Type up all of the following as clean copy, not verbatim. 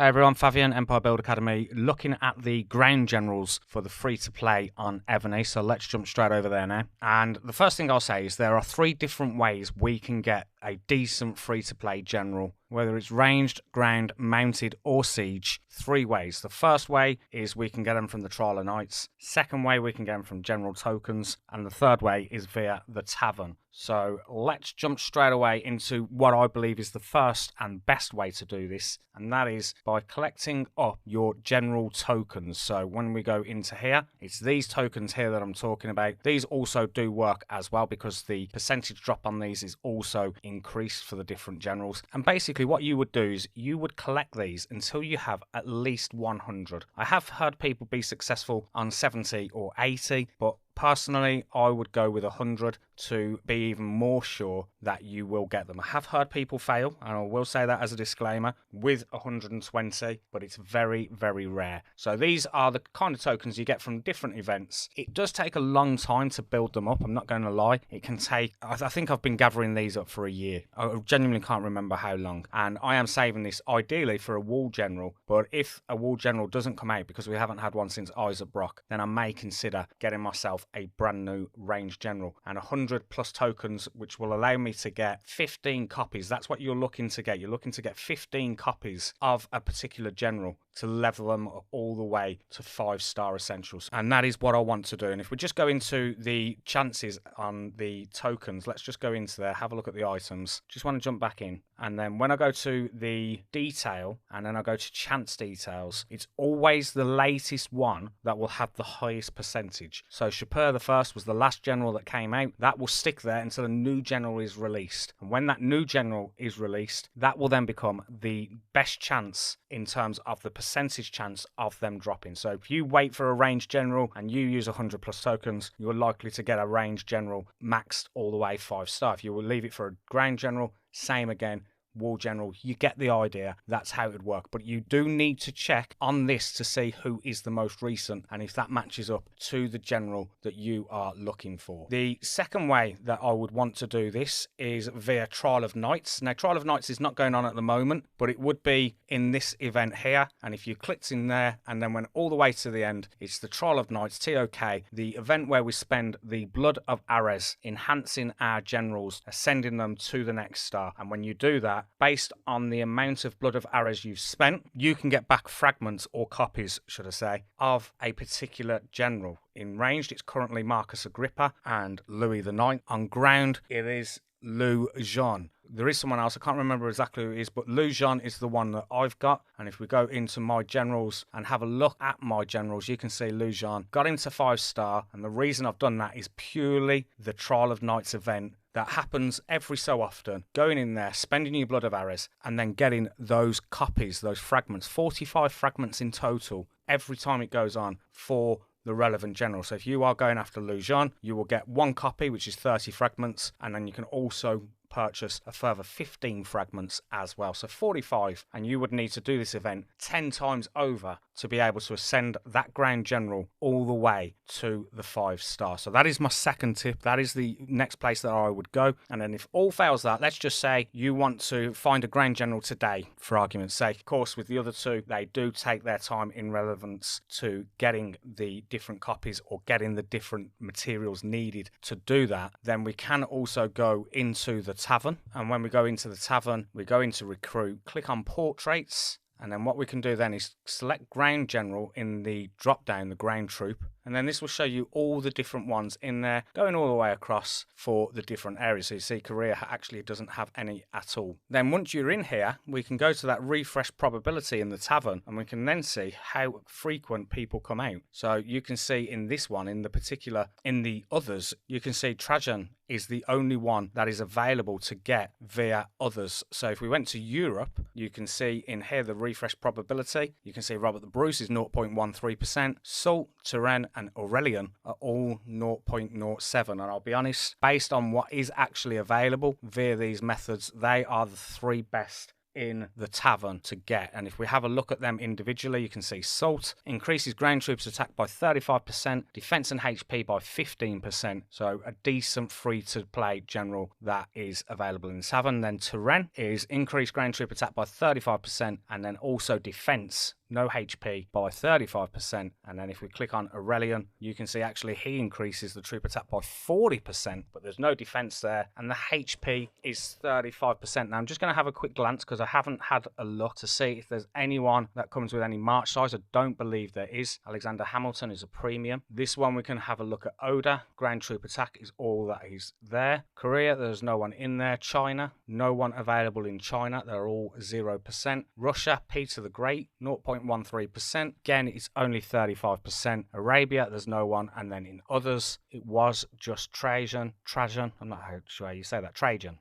Hey everyone, Fabian, Empire Build Academy, looking at the ground generals for the free-to-play on Evony, so let's jump straight over there now. And the first thing I'll say is there are 3 different ways we can get a decent free-to-play general, whether it's ranged, ground, mounted or siege. 3 ways. The first way is we can get them from the Trial of Knights. Second way, we can get them from general tokens. And the third way is via the tavern. So let's jump straight away into what I believe is the first and best way to do this, and that is by collecting up your general tokens. So when we go into here, it's these tokens here that I'm talking about. These also do work as well because the percentage drop on these is also increased for the different generals. And basically what you would do is you would collect these until you have at least 100. I have heard people be successful on 70 or 80, but personally, I would go with 100 to be even more sure that you will get them. I have heard people fail, and I will say that as a disclaimer, with 120, but it's very, very rare. So these are the kind of tokens you get from different events. It does take a long time to build them up, I'm not going to lie. It can take, I think I've been gathering these up for a year. I genuinely can't remember how long. And I am saving this ideally for a wall general, but if a wall general doesn't come out because we haven't had one since Isaac Brock, then I may consider getting myself a brand new range general and 100 plus tokens, which will allow me to get 15 copies. That's what you're looking to get. You're looking to get 15 copies of a particular general to level them all the way to 5-star essentials. And that is what I want to do. And if we just go into the chances on the tokens, let's just go into there, have a look at the items. Just want to jump back in. And then when I go to the detail and then I go to chance details, it's always the latest one that will have the highest percentage. So Shapur the First was the last general that came out. That will stick there until a new general is released. And when that new general is released, that will then become the best chance in terms of the percentage chance of them dropping. So if you wait for a ranged general and you use 100 plus tokens, you're likely to get a ranged general maxed all the way 5-star. If you will leave it for a ground general, same again. Wall general, you get the idea. That's how it would work, but you do need to check on this to see who is the most recent and if that matches up to the general that you are looking for. The second way that I would want to do this is via Trial of Knights. Now Trial of Knights is not going on at the moment, but it would be in this event here, and if you clicked in there and then went all the way to the end, it's the Trial of Knights TOK, the event where we spend the blood of Ares enhancing our generals, ascending them to the next star. And when you do that, based on the amount of blood of Ares you've spent, you can get back fragments or copies, should I say, of a particular general. In ranged, it's currently Marcus Agrippa and Louis IX. On ground, it is Lou Jean. There is someone else, I can't remember exactly who it is, but Lou Jean is the one that I've got. And if we go into my generals and have a look at my generals, you can see Lou Jean got him to 5-star. And the reason I've done that is purely the Trial of Knights event that happens every so often, going in there, spending your blood of Ares, and then getting those copies, those fragments, 45 fragments in total, every time it goes on for the relevant general. So if you are going after Lou Jean, you will get 1 copy, which is 30 fragments, and then you can also purchase a further 15 fragments as well. So 45, and you would need to do this event 10 times over to be able to ascend that ground general all the way to the 5-star. So that is my second tip. That is the next place that I would go. And then if all fails that, let's just say you want to find a ground general today, for argument's sake. Of course, with the other 2, they do take their time in relevance to getting the different copies or getting the different materials needed to do that. Then we can also go into the tavern, and when we go into the tavern, we go into recruit, click on portraits, and then what we can do then is select ground general in the drop down, the ground troop, and then this will show you all the different ones in there, going all the way across for the different areas. So you see Korea actually doesn't have any at all. Then once you're in here, we can go to that refresh probability in the tavern, and we can then see how frequent people come out. So you can see in this one, in the others, you can see Trajan is the only one that is available to get via others. So if we went to Europe, you can see in here the refresh probability. You can see Robert the Bruce is 0.13%, Salt, Turenne and Aurelian are all 0.07. And I'll be honest, based on what is actually available via these methods, they are the 3 best in the tavern to get. And if we have a look at them individually, you can see Salt increases ground troops attack by 35%, defense and HP by 15%. So a decent free to play general that is available in the tavern. Then Tavern is increased ground troop attack by 35% and then also defense, no HP, by 35%. And then if we click on Aurelian, you can see actually he increases the troop attack by 40%, but there's no defense there. And the HP is 35%. Now I'm just going to have a quick glance because I haven't had a look to see if there's anyone that comes with any march size. I don't believe there is. Alexander Hamilton is a premium. This one we can have a look at. Oda, ground troop attack is all that is there. Korea, there's no one in there. China, no one available in China. They're all 0%. Russia, Peter the Great, 0.13%. Again, it's only 35%. Arabia, there's no one. And then in others, it was just Trajan. I'm not sure how you say that. Trajan.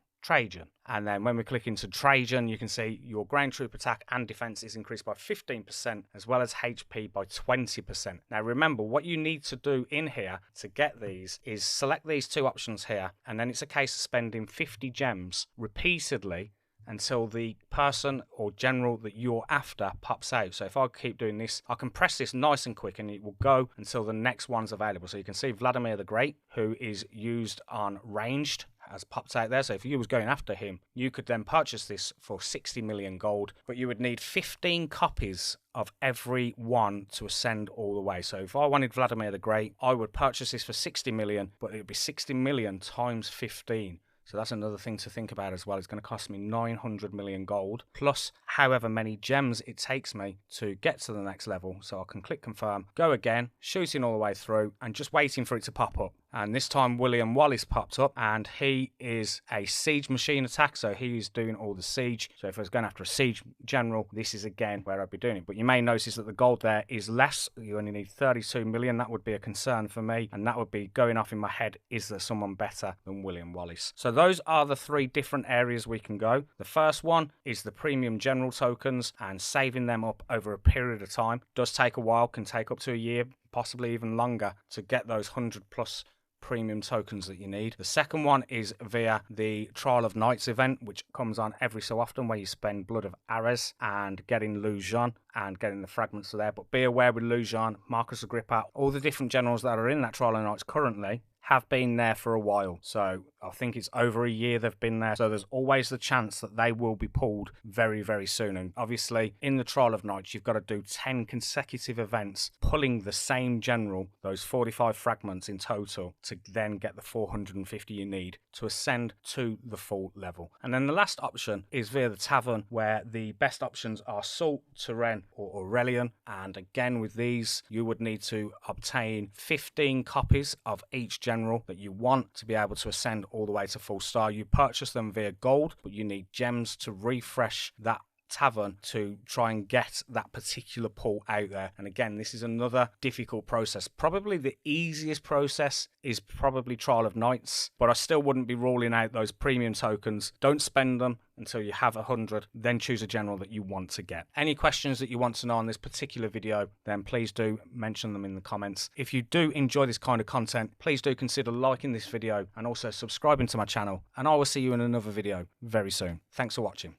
And then when we click into Trajan, you can see your ground troop attack and defense is increased by 15%, as well as HP by 20%. Now remember, what you need to do in here to get these is select these two options here, and then it's a case of spending 50 gems repeatedly until the person or general that you're after pops out. So if I keep doing this, I can press this nice and quick and it will go until the next one's available. So you can see Vladimir the Great, who is used on ranged, has popped out there. So if you was going after him, you could then purchase this for 60 million gold, but you would need 15 copies of every one to ascend all the way. So if I wanted Vladimir the Great, I would purchase this for 60 million, but it would be 60 million times 15. So that's another thing to think about as well. It's going to cost me 900 million gold, plus however many gems it takes me to get to the next level. So I can click confirm, go again, shooting all the way through, and just waiting for it to pop up. And this time William Wallace popped up, and he is a siege machine attack, so he is doing all the siege. So if I was going after a siege general, this is again where I'd be doing it. But you may notice that the gold there is less. You only need 32 million. That would be a concern for me, and that would be going off in my head, is there someone better than William Wallace? So those are the three different areas we can go. The first one is the premium general tokens, and saving them up over a period of time. Does take a while, can take up to a year, possibly even longer, to get those 100+ premium tokens that you need. The second one is via the Trial of Knights event, which comes on every so often, where you spend Blood of Ares and getting Lujan and getting the fragments there. But be aware with Lujan, Marcus Agrippa, all the different generals that are in that Trial of Knights currently have been there for a while. So I think it's over a year they've been there. So there's always the chance that they will be pulled very, very soon. And obviously in the Trial of Knights, you've got to do 10 consecutive events, pulling the same general, those 45 fragments in total, to then get the 450 you need to ascend to the full level. And then the last option is via the tavern, where the best options are Salt, Tavern, or Aurelian. And again, with these, you would need to obtain 15 copies of each general that you want to be able to ascend all the way to full star. You purchase them via gold, but you need gems to refresh that tavern to try and get that particular pull out there. And again, this is another difficult process. Probably the easiest process is probably Trial of Knights, but I still wouldn't be ruling out those premium tokens. Don't spend them until you have 100, then choose a general that you want to get. Any questions that you want to know on this particular video, then please do mention them in the comments. If you do enjoy this kind of content, please do consider liking this video and also subscribing to my channel, and I will see you in another video very soon. Thanks for watching.